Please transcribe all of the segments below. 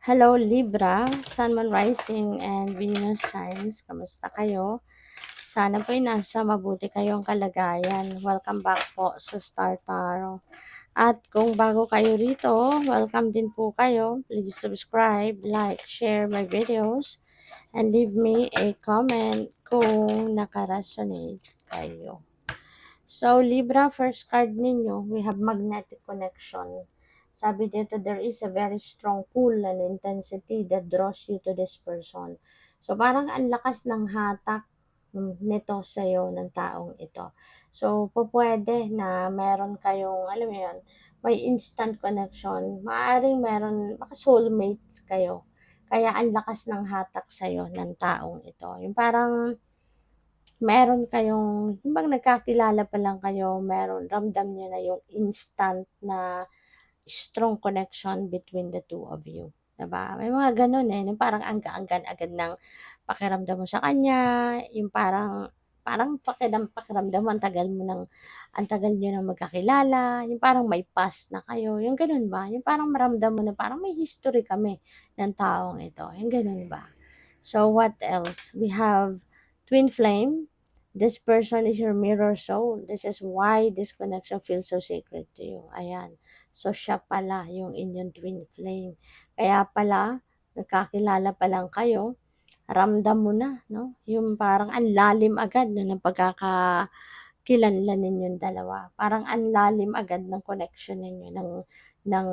Hello Libra, Sun, Moon, Rising, and Venus signs. Kamusta kayo? Sana po'y nasa mabuti kayong kalagayan. Welcome back po sa Star Tarot. At kung bago kayo rito, welcome din po kayo. Please subscribe, like, share my videos, and leave me a comment kung nakaresonate kayo. So, Libra, first card ninyo, we have magnetic connection. Sabi dito, there is a very strong pull and intensity that draws you to this person. So, parang ang lakas ng hatak nito sa'yo, ng taong ito. So, pwede na meron kayong, alam mo yun, may instant connection. Maaring meron, baka soulmates kayo. Kaya ang lakas ng hatak sa'yo ng taong ito. Yung parang, meron kayong, yung bang nagkakilala pa lang kayo, meron, ramdam niyo na yung instant na strong connection between the two of you. Diba? May mga ganun eh, yung parang angga-anggan agad ng pakiramdam mo sa kanya, yung parang pakiramdam mo, ang tagal nyo nang magkakilala, yung parang may past na kayo, yung ganun ba? Yung parang maramdam mo na parang may history kami ng taong ito, yung ganun ba? So, what else? We have twin flame. This person is your mirror soul. This is why this connection feels so sacred to you. Ayan. So, siya pala yung inyong twin flame. Kaya pala, nagkakilala pa lang kayo, ramdam mo na, no? Yung parang ang lalim agad no, ng pagkakakilanlan ninyong dalawa. Parang ang lalim agad ng connection ninyo, ng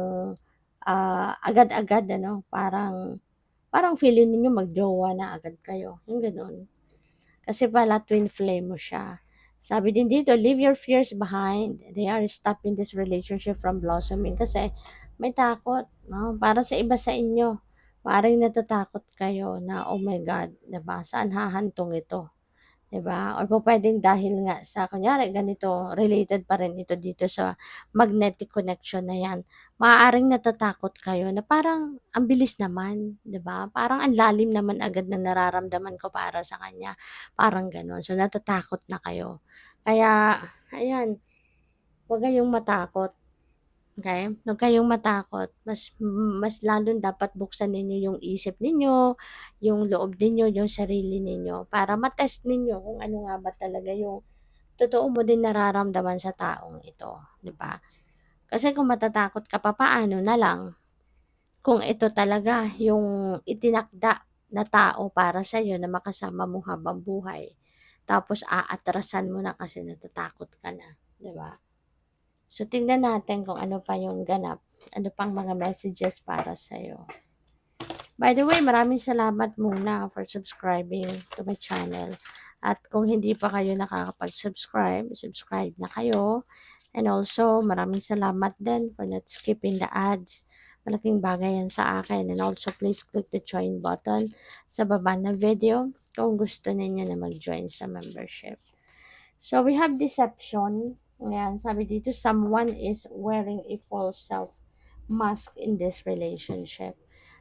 agad-agad, ano? Parang feeling ninyo magjowa na agad kayo. Yung ganun. Kasi pala twin flame mo siya. Sabi din dito, leave your fears behind. They are stopping this relationship from blossoming. Kasi may takot. No? Para sa iba sa inyo, parang natatakot kayo na, oh my God, diba? Saan hahantong ito? 'Di ba? Or pupuwedeng dahil nga sa kunyari ganito, related pa rin ito dito sa magnetic connection na 'yan. Maaaring natatakot kayo na parang ang bilis naman, 'di ba? Parang ang lalim naman agad ng nararamdaman ko para sa kanya, parang gano'n. So, natatakot na kayo. Kaya ayan, 'wag kayong matakot. Okay, huwag kayong matakot. Mas lalong dapat buksan ninyo yung isip ninyo, yung loob ninyo, yung sarili ninyo para ma-test ninyo kung ano nga ba talaga yung totoo mo din nararamdaman sa taong ito, 'di ba? Kasi kung matatakot ka pa, paano na lang kung ito talaga yung itinakda na tao para sa'yo na makasama mo habang buhay. Tapos aatrasan mo na kasi natatakot ka na, 'di ba? So, tingnan natin kung ano pa yung ganap. Ano pang mga messages para sa'yo. By the way, maraming salamat muna for subscribing to my channel. At kung hindi pa kayo nakakapag-subscribe, subscribe na kayo. And also, maraming salamat din for not skipping the ads. Malaking bagay yan sa akin. And also, please click the join button sa baba na video kung gusto ninyo na mag-join sa membership. So, we have deception. Ayan, sabi dito, someone is wearing a false self mask in this relationship.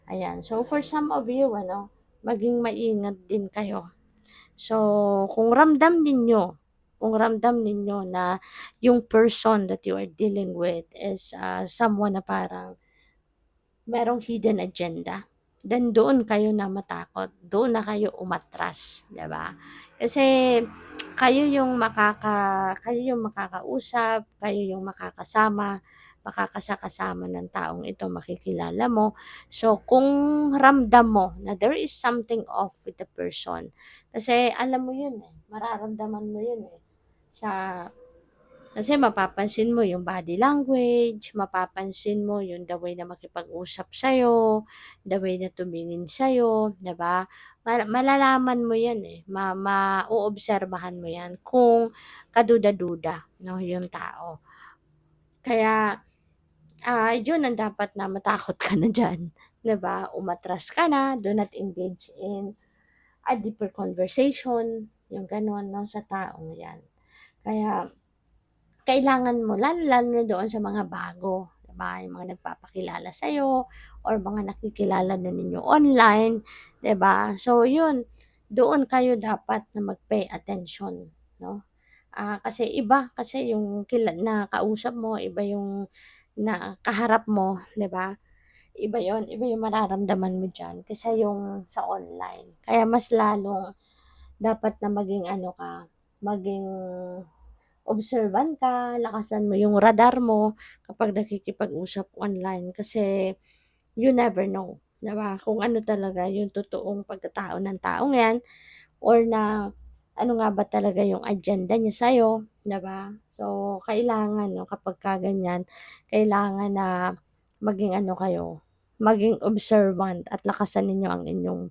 Ayan, so for some of you, maging maingat din kayo. So, kung ramdam ninyo na yung person that you are dealing with is someone na parang merong hidden agenda, then doon kayo na matakot, doon na kayo umatras, 'di ba? Kasi kayo yung makakausap, kayo yung makakasakasama ng taong ito, makikilala mo. So, kung ramdam mo na there is something off with the person, kasi alam mo yun eh, mararamdaman mo yun eh, sa kasi mapapansin mo yung body language, mapapansin mo yung the way na makipag-usap sa'yo, the way na tumingin sa'yo, 'di ba? Malalaman mo 'yan eh, maoobserbahan mo 'yan kung kaduda-duda, no, yung tao. Kaya, yun ang dapat na matakot ka na diyan, 'di ba? Umatras ka na, do not engage in a deeper conversation, yung gano'n 'no, sa taong 'yan. Kaya kailangan mo lalo-lalo na doon sa mga bago, 'di ba, yung mga nagpapakilala sa'yo or mga nakikilala na ninyo online, 'di ba? So yun, doon kayo dapat na mag-pay attention, 'no? Kasi iba kasi yung na kausap mo, iba yung na kaharap mo, 'di ba? iba yung mararamdaman mo diyan kaysa yung sa online. Kaya mas lalong dapat na maging ano ka, maging observant ka, lakasan mo yung radar mo kapag nakikipag-usap online kasi you never know, 'di ba? Kung ano talaga yung totoong pagkatao ng taong 'yan or na ano nga ba talaga yung agenda niya sa'yo, 'di ba? So, kailangan 'no, kapagka ganyan, kailangan na maging ano kayo, maging observant at lakasan ninyo ang inyong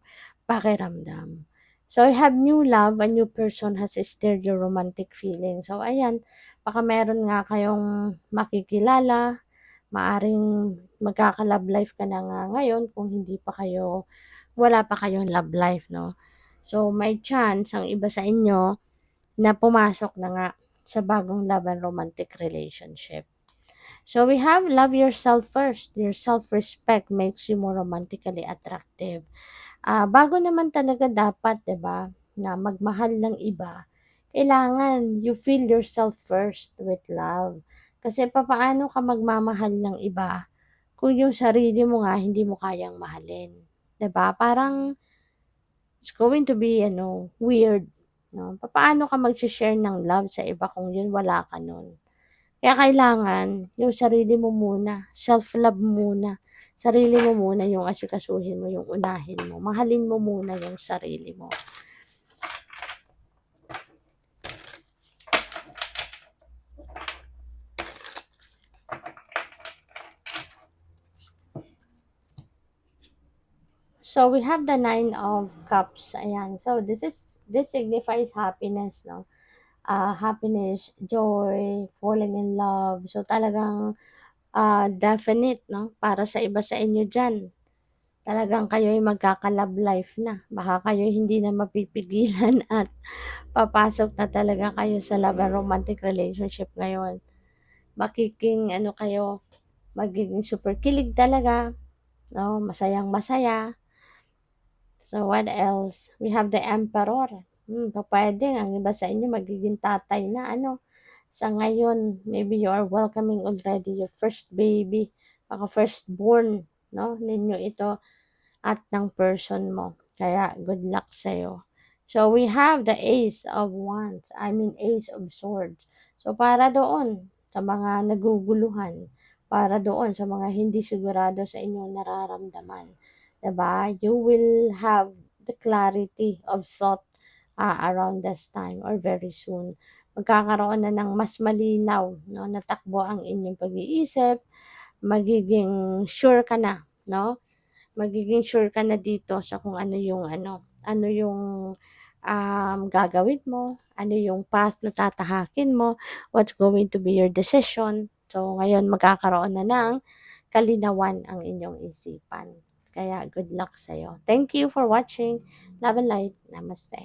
pakiramdam. So, I have new love, a new person has stirred your romantic feeling. So, ayan, baka meron nga kayong makikilala, maaring magkaka-love life ka na nga ngayon kung hindi pa kayo wala pa kayong love life 'no. So, may chance ang iba sa inyo na pumasok na nga sa bagong love and romantic relationship. So, we have love yourself first. Your self-respect makes you more romantically attractive. Bago naman talaga dapat 'di ba, na magmahal ng iba, kailangan you feel yourself first with love. Kasi papaano ka magmamahal ng iba kung yung sarili mo nga hindi mo kayang mahalin, 'di ba? Parang it's going to be ano, weird, 'no? Papaano ka magse-share ng love sa iba kung yun wala ka nun? Kaya kailangan yung sarili mo muna, self-love muna. Sarili mo muna yung asikasuhin mo, yung unahin mo. Mahalin mo muna yung sarili mo. So, we have the 9 of Cups. Ayan. So, this signifies happiness, no? Happiness, joy, falling in love. So, talagang definite, no? Para sa iba sa inyo dyan. Talagang kayo'y magkaka-love life na. Baka kayo hindi na mapipigilan at papasok na talaga kayo sa love and romantic relationship ngayon. Makiking ano kayo, magiging super kilig talaga, no? Masayang masaya. So, what else? We have the Emperor. Pupuwede ang iba sa inyo magiging tatay na ano, sa ngayon. Maybe you are welcoming already your first baby, baka firstborn, no, ninyo ito at ng person mo. Kaya good luck sa'yo. So, we have the Ace of Wands, Ace of Swords. So, para doon sa mga naguguluhan, para doon sa mga hindi sigurado sa inyong nararamdaman. 'Di ba? You will have the clarity of thought around this time or very soon. Magkakaroon na ng mas malinaw, no, na takbo ang inyong pag-iisip, magiging sure ka na, no? Magiging sure ka na dito sa kung ano yung gagawin mo, ano yung path na tatahakin mo, what's going to be your decision. So, ngayon magkakaroon na ng kalinawan ang inyong isipan. Kaya good luck sa'yo. Thank you for watching. Love and light. Namaste.